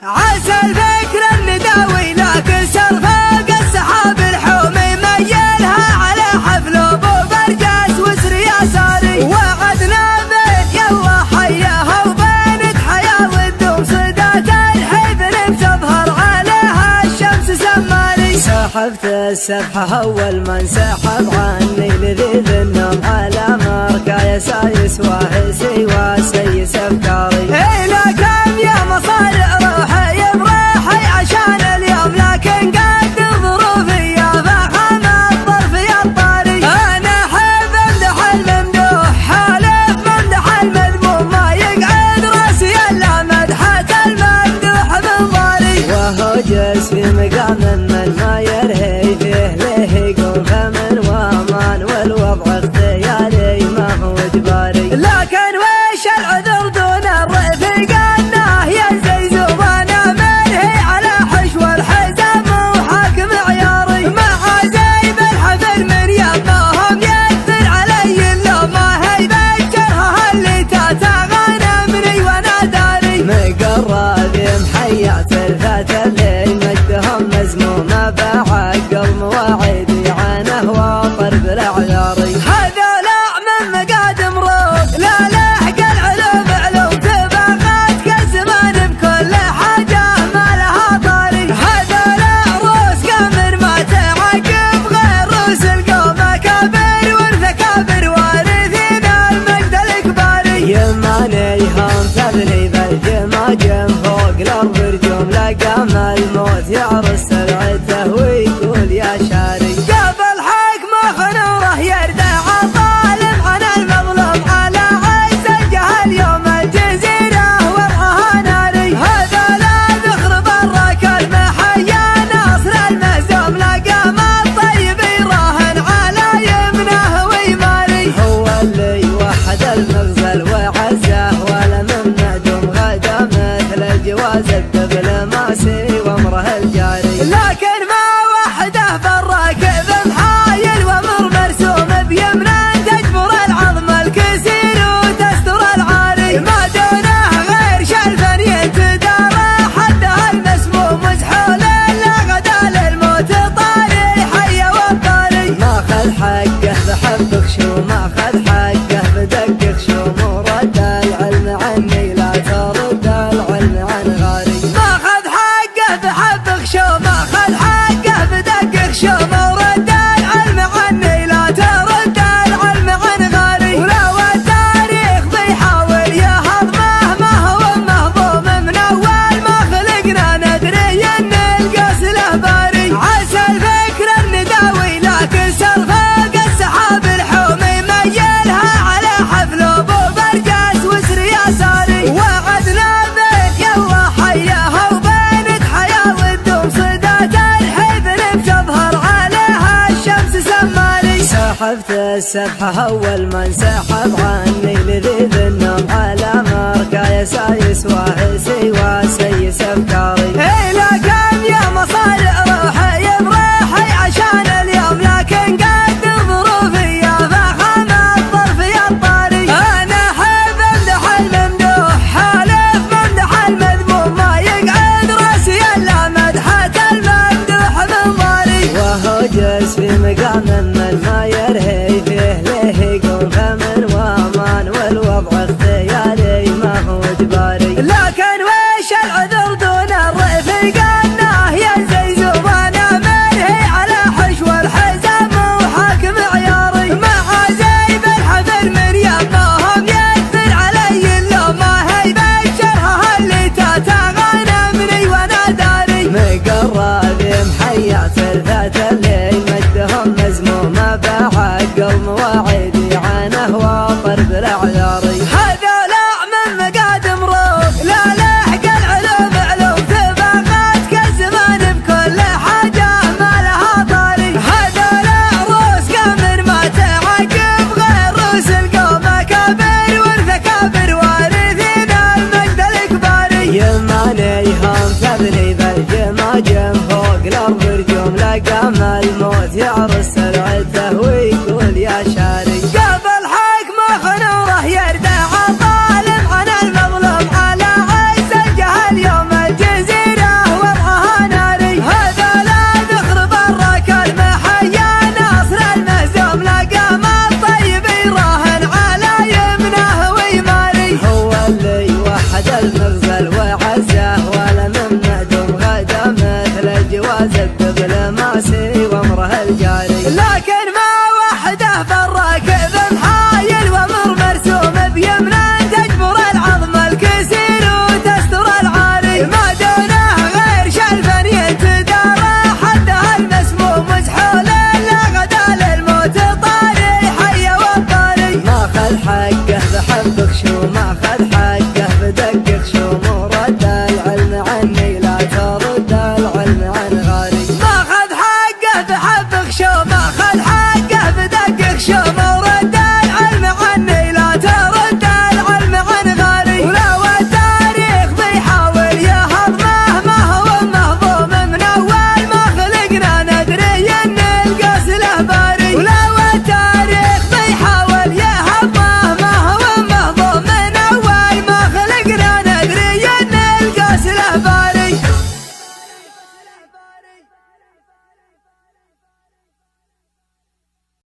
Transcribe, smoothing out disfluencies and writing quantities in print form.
عسى الفكر النداوي لكن سرفاق السحاب الحومي ميلها على حفل ابو برجاس وسر يساري وعدنا بين يلا حياها وبينت حياه والدوم صدات الحفل بتظهر عليها الشمس سماري. سحبت السبحه اول ما انسحب عني لذيذ النوم على مركا يسايس واهسي وسيس افكاري. الى كم يا مصارع روحي بروحي عشان اليوم لكن قد ظروفي يا فخم الظرف يا الطاري. انا احب امدح الممدوح حالف ممدح المذموم ما يقعد راسي الا مدحة الممدوح بالضاري. وهو جالس في مقام من ما يرهي فيه له يقوم فمن وامان والوضع اختياري ما هو اجباري. لكن وش العذر دون الرفيق انه يزي زبانا منهي على حشو الحزام وحاكم عياري. مع زي بالحفل من يمهم يكثر علي اللوم ما هي بجرها اللي تتغنمني وانا داري. مقرب محيات الفتى اللي مجدهم مزمومه بعقل مواعيدي عنه واطر بالعياري. هذا لا من مقادم روق لا لحق العلوم علوم تبغات كالزمان بكل حاجه ما لها طاري. هذا لا روس قمر ما تعقب غير روس القوم اكابر والثكابر وارثين المجد الكباري. يماني هم تبني بالجماجم فوق الارض رجوم لقام الموت يعرس سرعته ويقول يا شاري. قبل حكمه خنوره يردع الظالم عن المظلوم على عز الجهل يوم الجزيره وضعها ناري. هذا لا ذخر برك المحيا ناصر المهزوم لقام الطيب يراهن على يمنه ويماري. هو اللي وحد المغزل وعزه ولا من معدوم غدا مثل الجواز الدبلوماسي وامره الجاري. لكن ما وحده بالراكب محايل وامر مرسوم بيمنه تجبر العظم الكسير وتستر العاري. ما دونه غير شلفا ينتدارى حدها المسموم مسحول الا غدا للموت طاري حي والطاري. ما خذ حقه بحب خشوم ما خذ حقه بدق خشوم ورد العلم عني لا ترد العلم عن غاري. ما خذ حقه بحب خشوم ما خذ حقه بدق خشوم ورد العلم عني لا ترد العلم عن غاري. ولو التاريخ بيحاول يهضمه ما هو مهضوم من اول ما خلقنا ندري ان القاس له باري. عسى الفكر النداوي لكن سرفاق السحاب الحومي ميلها على حفل ابو برجاس وسر يساري. وعدنا بين يلا حياها وبينت حياه والدوم صدات الحفل بتظهر عليها الشمس سماري. سحبت السبحه اول ما انسحب عني لذيذ النوم على مركا يسايس واهسي وسيس افكاري. الى كم يا مصارع روحي بروحي عشان اليوم لكن قد ظروفي يا فخم الظرف يا الطاري. انا احب امدح الممدوح حالف ممدح المذموم ما يقعد راسي الا مدحة الممدوح بالضاري. وهو جالس في مقام من ما يرهي فيه له يقوم فمن وامان والوضع اختياري ما هو اجباري. لكن وش العذر